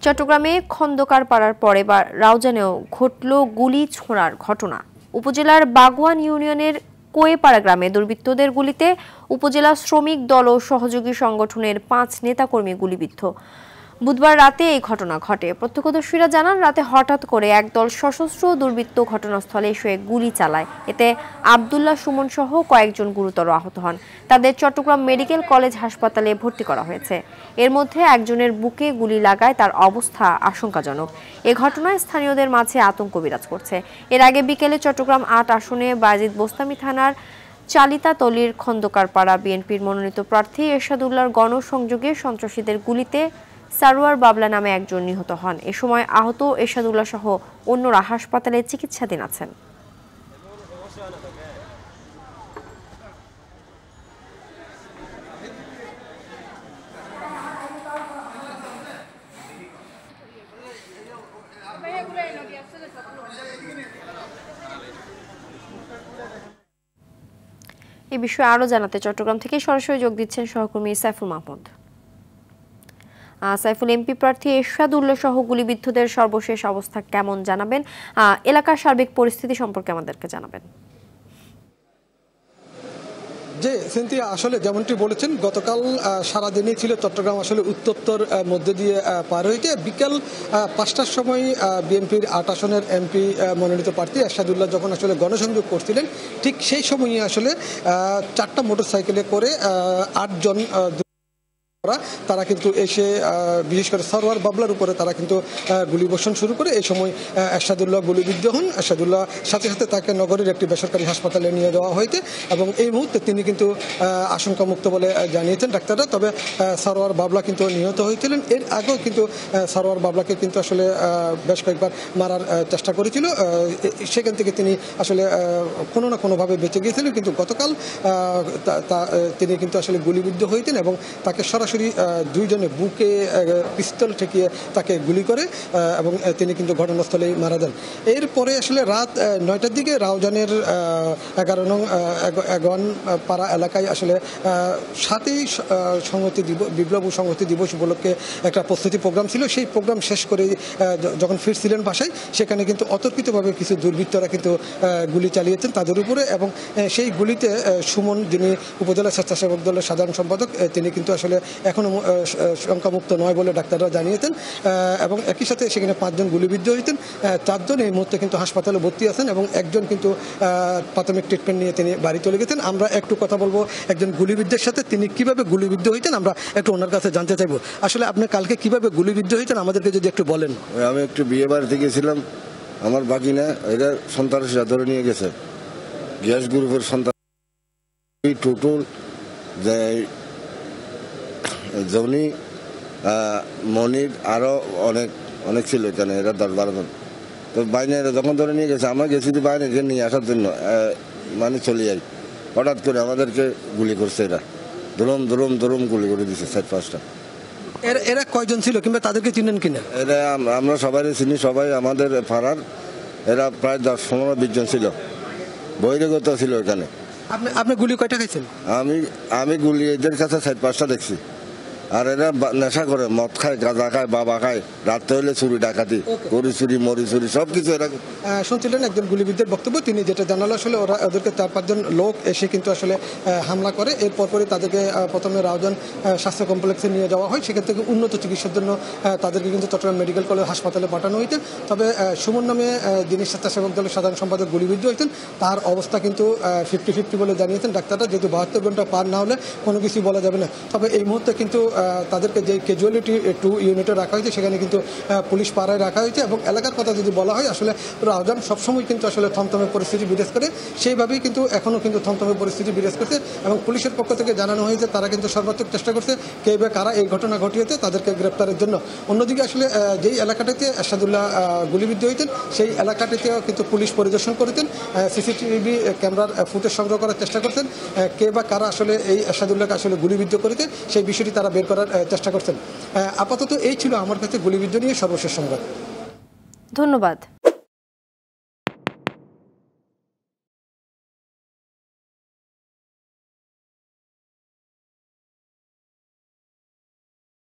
চট্টগ্রামে খন্দকার পাড়ার পরে বা রাউজানেও ঘটল গুলি ছোঁড়ার ঘটনা। উপজেলার বাগুয়ান ইউনিয়নের কোয়েপাড়া গ্রামে দুর্বৃত্তদের গুলিতে উপজেলা শ্রমিক দল ও সহযোগী সংগঠনের 5 নেতাকর্মী গুলিবিদ্ধ। বুধবার রাতে এই ঘটনা ঘটে। প্রত্যক্ষদর্শীরা জানান, রাতে হঠাৎ করে একদল সশস্ত্র দুর্বৃত্ত ঘটনাস্থলে এসে গুলি চালায়। এতে আব্দুল্লাহ সুমন সহ কয়েকজন গুরুতর আহত হন। তাদের চট্টগ্রাম মেডিকেল কলেজ হাসপাতালে ভর্তি করা হয়েছে। এর মধ্যে একজনের বুকে গুলি লাগায় তার অবস্থা আশঙ্কাজনক। এ ঘটনায় স্থানীয়দের মাঝে আতঙ্ক বিরাজ করছে। এর আগে বিকেলে চট্টগ্রাম 8 আসনে বায়েজিদ বোস্তামি থানার চালিতাতলির খন্দকারপাড়া বিএনপির মনোনীত প্রার্থী এরশাদুল্লাহর গণসংযোগে সন্ত্রাসীদের গুলিতে সারোয়ার বাবলা নামে একজন নিহত হন। এ সময় আহত এরশাদুল্লাহ সহ অন্যরা হাসপাতালে চিকিৎসাধীন আছেন। এই বিষয়ে আরো জানাতে চট্টগ্রাম থেকে সরাসরি যোগ দিচ্ছেন সহকর্মী সাইফুল মাহমুদ। সাইফুল, এমপি প্রার্থী এরশাদুল্লাহ সহ গুলিবিদ্ধদের সর্বশেষ অবস্থা কেমন জানাবেন? এলাকার সার্বিক পরিস্থিতি সম্পর্কে আমাদেরকে জানাবেন। যে সিনথিয়া, আসলে যেমনটি বলেছেন, গতকাল সারাদিনই ছিল চট্টগ্রাম আসলে উত্তপ্তর মধ্যে দিয়ে পার হইতে। বিকেল 5টার সময় বিএনপির 8 আসনের এমপি মনোনীত প্রার্থী এরশাদুল্লাহ যখন আসলে গণসংযোগ করছিলেন, ঠিক সেই সময়ই আসলে 4টা মোটরসাইকেলে করে 8 জন তারা কিন্তু এসে বিশেষ করে সারোয়ার বাবলার উপরে তারা কিন্তু গুলিবর্ষণ শুরু করে। এই সময় এরশাদুল্লাহ গুলিবিদ্ধ হন। এরশাদুল্লাহ সাথে সাথে তাকে নগরের একটি বেসরকারি হাসপাতালে নিয়ে যাওয়া হয়েছে এবং এই মুহূর্তে তিনি কিন্তু আশঙ্কামুক্ত বলে জানিয়েছেন ডাক্তাররা। তবে সারোয়ার বাবলা কিন্তু নিহত হয়েছিলেন। এর আগেও কিন্তু সারোয়ার বাবলাকে কিন্তু আসলে বেশ কয়েকবার মারার চেষ্টা করেছিল। সেখান থেকে তিনি আসলে কোনো না কোনোভাবে বেঁচে গিয়েছিলেন, কিন্তু গতকাল তিনি কিন্তু আসলে গুলিবিদ্ধ হয়েছেন এবং তাকে সরাসরি 2 জনে বুকে পিস্তল ঠেকিয়ে তাকে গুলি করে এবং তিনি কিন্তু ঘটনাস্থলেই মারা যান। এরপরে আসলে রাত 9টার দিকে রাউজানের 11 নং এগোয়ান পাড়া এলাকায় আসলে 7ই সংহতি বিপ্লব ও সংহতি দিবস উপলক্ষে একটা প্রস্তুতি প্রোগ্রাম ছিল। সেই প্রোগ্রাম শেষ করে যখন ফিরছিলেন বাসায়, সেখানে কিন্তু অতর্কিতভাবে কিছু দুর্বৃত্তরা কিন্তু গুলি চালিয়েছেন তাদের উপরে এবং সেই গুলিতে সুমন, যিনি উপজেলা স্বেচ্ছাসেবক দলের সাধারণ সম্পাদক, তিনি কিন্তু আসলে এখনও শঙ্কামুক্ত নয় বলে ডাক্তাররা জানিয়েছেন এবং একই সাথে সেখানে 5 জন গুলিবিদ্ধ হয়েছেন। 4 জন এই মুহূর্তে কিন্তু হাসপাতালে ভর্তি আছেন এবং একজন কিন্তু প্রাথমিক ট্রিটমেন্ট নিয়ে তিনি বাড়ি চলে গেছেন। আমরা একটু কথা বলবো একজন গুলিবিদ্ধের সাথে, তিনি কিভাবে গুলিবিদ্ধ হয়েছেন আমরা একটু ওনার কাছে জানতে চাইবো। আসলে আপনি কালকে কিভাবে গুলিবিদ্ধ হয়েছেন আমাদেরকে যদি একটু বলেন। আমি একটু বিয়ে বাড়িতে গেছিলাম, আমার বাগিনা এরা সন্ত্রাসীরা ধরে নিয়ে গেছে। গ্যাস গ্রুপের সন্ত্রাস টোটাল জনি মনির আরো অনেক ছিল এখানে, এরা 10-12 জন। তো বাইরে যখন ধরে নিয়ে গেছে, আমরা গেছি বাইরে নিয়ে আসার জন্য, মানে চলে যাই। হঠাৎ করে আমাদেরকে গুলি করছে, এরা ধরুম গুলি করে দিচ্ছে 4-5টা। এরা কয়জন ছিল কিংবা তাদেরকে চিনেন কিনা? এরা আমরা সবাই চিনি, সবাই আমাদের পাড়ার। এরা প্রায় 10-15-20 জন ছিল, বহিরাগত ছিল এখানে। আপনি গুলি কয়টা খাইছেন? আমি গুলি এদের কাছে 4-5টা দেখছি। আর এরা নেশা করে, মদ খায়, গাঁজা খায়, বাবা খায়, রাত্রে হলে চুরি ডাকাতি, গরু চুরি, মরি চুরি, সবকিছু এরা। শুনছিলেন একজন গুলিবিদ্ধের বক্তব্য, তিনি যেটা জানালো আসলে ওদেরকে 4-5 জন লোক এসে কিন্তু আসলে হামলা করে। এরপর তাদেরকে প্রথমে রাউজান স্বাস্থ্য কমপ্লেক্সে নিয়ে যাওয়া হয়। সেখান থেকে উন্নত চিকিৎসার জন্য তাদেরকে কিন্তু চট্টগ্রাম মেডিকেল কলেজ হাসপাতালে পাঠানো হয়েছে। তবে সুমন নামে যিনি স্বেচ্ছাসেবক দলের সাধারণ সম্পাদক গুলিবিদ্ধ হয়েছেন, তার অবস্থা কিন্তু 50-50 বলে জানিয়েছেন ডাক্তাররা, যেহেতু 72 ঘন্টা পার না হলে কোনো কিছু বলা যাবে না। তবে এই মুহূর্তে কিন্তু তাদেরকে যে ক্যাজুয়ালিটি 2 ইউনিটে রাখা হয়েছে, সেখানে কিন্তু পুলিশ পাড়ায় রাখা হয়েছে এবং এলাকার কথা যদি বলা হয়, আসলে রাউজান সবসময় কিন্তু আসলে থমথমে পরিস্থিতি বিরাজ করে। সেইভাবেই কিন্তু এখনও কিন্তু থমথমে পরিস্থিতি বিরাজ করছে এবং পুলিশের পক্ষ থেকে জানানো হয়েছে তারা কিন্তু সর্বাত্মক চেষ্টা করছে কে বা কারা এই ঘটনা ঘটিয়েছে তাদেরকে গ্রেপ্তারের জন্য। অন্যদিকে আসলে যেই এলাকাটিতে এরশাদুল্লাহ গুলিবিদ্ধ হয়েছেন, সেই এলাকাটিতেও কিন্তু পুলিশ পরিদর্শন করেছেন, সিসিটিভি ক্যামেরার ফুটেজ সংগ্রহ করার চেষ্টা করছেন। কে বা কারা আসলে এই এরশাদুল্লাহকে আসলে গুলিবিদ্ধ করেছে সেই বিষয়টি তারা বের করার চেষ্টা করছেন। আপাতত এই ছিল আমার কাছে গুলিবিদ্ধ নিয়ে সর্বশেষ সংবাদ। ধন্যবাদ।